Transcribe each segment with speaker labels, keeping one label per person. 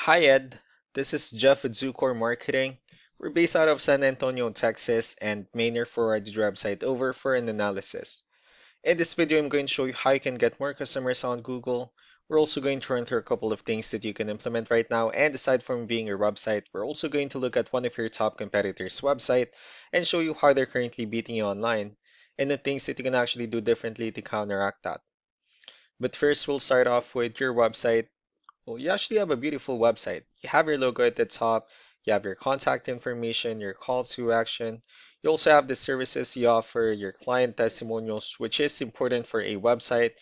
Speaker 1: Hi Ed, this is Jeff with Zucor Marketing. We're based out of San Antonio, Texas, and mainly forwarded your website over for an analysis. In this video, I'm going to show you how you can get more customers on Google. We're also going to run through a couple of things that you can implement right now, and aside from being your website, we're also going to look at one of your top competitors' website and show you how they're currently beating you online, and the things that you can actually do differently to counteract that. But first, we'll start off with your website. Well, you actually have a beautiful website. You have your logo at the top, you have your contact information, your call to action. You also have the services you offer, your client testimonials, which is important for a website.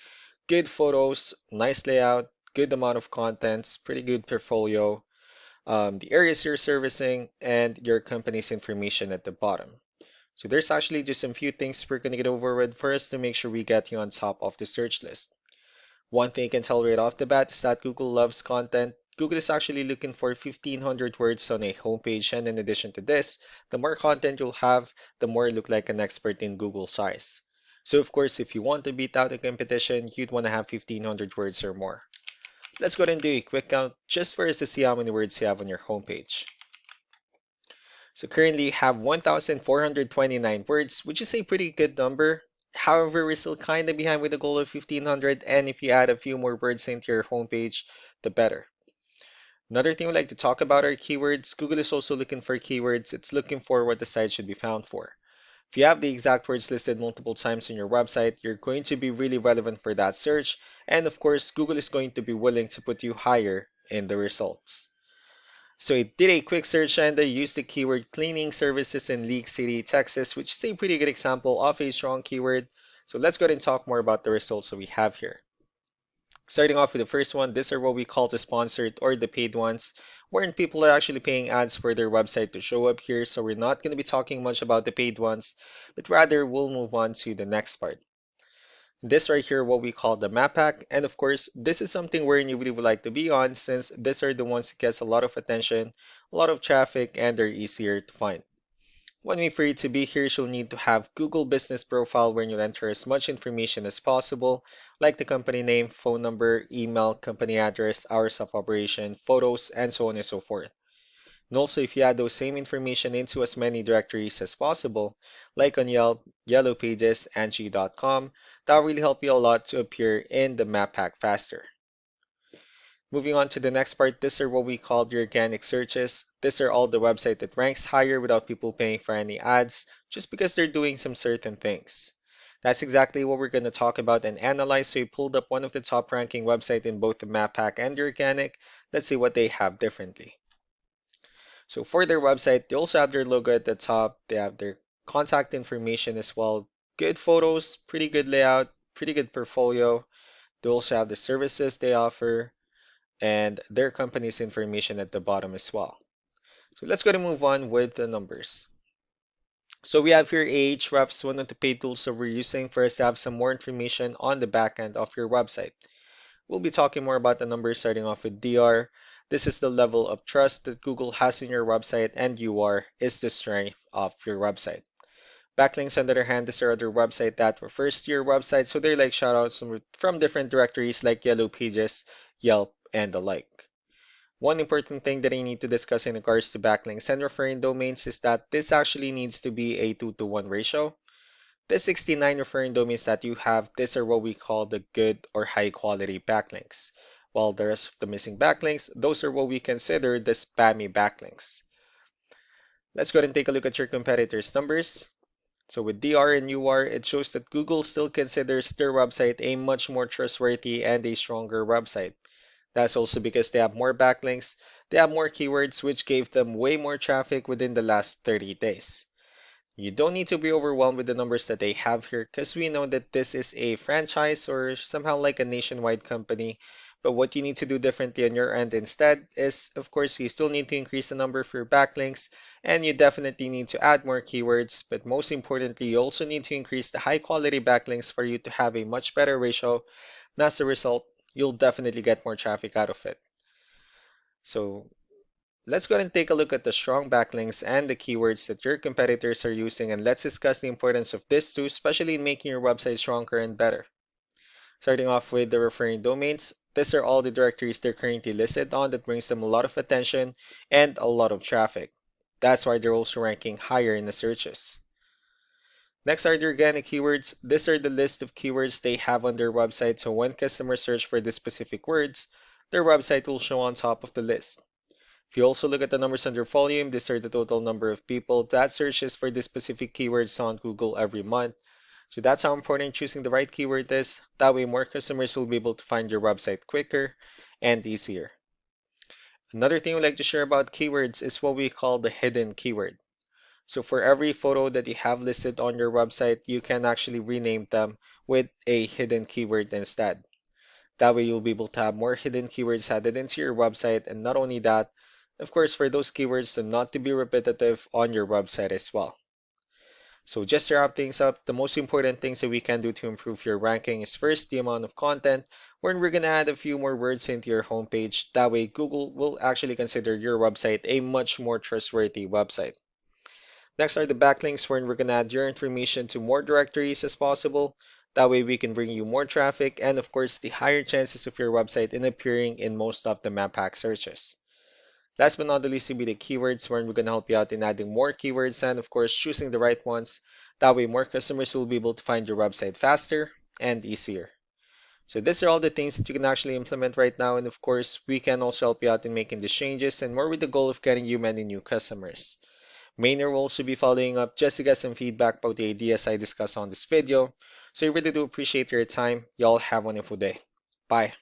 Speaker 1: Good photos, nice layout, good amount of contents, pretty good portfolio, the areas you're servicing, and your company's information at the bottom. So there's actually just a few things we're going to get over with first to make sure we get you on top of the search list. One thing you can tell right off the bat is that Google loves content. Google is actually looking for 1,500 words on a homepage, and in addition to this, the more content you'll have, the more you look like an expert in Google's eyes. So, of course, if you want to beat out the competition, you'd want to have 1,500 words or more. Let's go ahead and do a quick count just for us to see how many words you have on your homepage. So currently you have 1,429 words, which is a pretty good number. However, we're still kind of behind with the goal of 1,500, and if you add a few more words into your homepage, the better. Another thing we'd like to talk about are keywords. Google is also looking for keywords. It's looking for what the site should be found for. If you have the exact words listed multiple times on your website, you're going to be really relevant for that search. And of course, Google is going to be willing to put you higher in the results. So I did a quick search and I used the keyword cleaning services in League City, Texas, which is a pretty good example of a strong keyword. So let's go ahead and talk more about the results that we have here. Starting off with the first one, these are what we call the sponsored or the paid ones, wherein people are actually paying ads for their website to show up here. So we're not going to be talking much about the paid ones, but rather we'll move on to the next part. This right here, what we call the map pack. And of course, this is something wherein you really would like to be on since these are the ones that gets a lot of attention, a lot of traffic, and they're easier to find. One way for you to be here, you'll need to have Google Business Profile where you'll enter as much information as possible, like the company name, phone number, email, company address, hours of operation, photos, and so on and so forth. And also, if you add those same information into as many directories as possible, like on Yelp, Yellow Pages, Angie.com, that'll really help you a lot to appear in the map pack faster. Moving on to the next part, these are what we call the organic searches. These are all the website that ranks higher without people paying for any ads, just because they're doing some certain things. That's exactly what we're going to talk about and analyze. So we pulled up one of the top ranking websites in both the map pack and the organic. Let's see what they have differently. So for their website, they also have their logo at the top. They have their contact information as well. Good photos, pretty good layout, pretty good portfolio. They also have the services they offer and their company's information at the bottom as well. So let's go to move on with the numbers. So we have here Ahrefs, one of the paid tools that we're using for us to have some more information on the back end of your website. We'll be talking more about the numbers starting off with DR. This is the level of trust that Google has in your website, and UR is the strength of your website. Backlinks, on the other hand, is our other website that refers to your website, so they're like shoutouts from different directories like Yellow Pages, Yelp, and the like. One important thing that I need to discuss in regards to backlinks and referring domains is that this actually needs to be a 2-to-1 ratio. The 69 referring domains that you have, these are what we call the good or high quality backlinks. While the rest of the missing backlinks, those are what we consider the spammy backlinks. Let's go ahead and take a look at your competitors' numbers. So with DR and UR, it shows that Google still considers their website a much more trustworthy and a stronger website. That's also because they have more backlinks, they have more keywords, which gave them way more traffic within the last 30 days. You don't need to be overwhelmed with the numbers that they have here because we know that this is a franchise or somehow like a nationwide company. But what you need to do differently on your end instead is, of course, you still need to increase the number of your backlinks and you definitely need to add more keywords. But most importantly, you also need to increase the high quality backlinks for you to have a much better ratio. And as a result, you'll definitely get more traffic out of it. So let's go ahead and take a look at the strong backlinks and the keywords that your competitors are using, and let's discuss the importance of this too, especially in making your website stronger and better. Starting off with the referring domains, these are all the directories they're currently listed on that brings them a lot of attention and a lot of traffic. That's why they're also ranking higher in the searches. Next are the organic keywords. These are the list of keywords they have on their website, so when customers search for the specific words, their website will show on top of the list. If you also look at the numbers under volume, these are the total number of people that searches for the specific keywords on Google every month. So that's how important choosing the right keyword is. That way more customers will be able to find your website quicker and easier. Another thing we like to share about keywords is what we call the hidden keyword. So for every photo that you have listed on your website, you can actually rename them with a hidden keyword instead. That way you'll be able to have more hidden keywords added into your website, and not only that, of course, for those keywords to not to be repetitive on your website as well. So just to wrap things up, the most important things that we can do to improve your ranking is first the amount of content, where we're gonna add a few more words into your homepage. That way Google will actually consider your website a much more trustworthy website. Next are the backlinks, where we're gonna add your information to more directories as possible. That way we can bring you more traffic and of course the higher chances of your website in appearing in most of the map pack searches. Last but not the least will be the keywords, where we're going to help you out in adding more keywords and of course choosing the right ones. That way more customers will be able to find your website faster and easier. So these are all the things that you can actually implement right now, and of course we can also help you out in making these changes and more with the goal of getting you many new customers. Maynard will also be following up just to get some feedback about the ideas I discussed on this video. So I really do appreciate your time. Y'all have a wonderful day. Bye.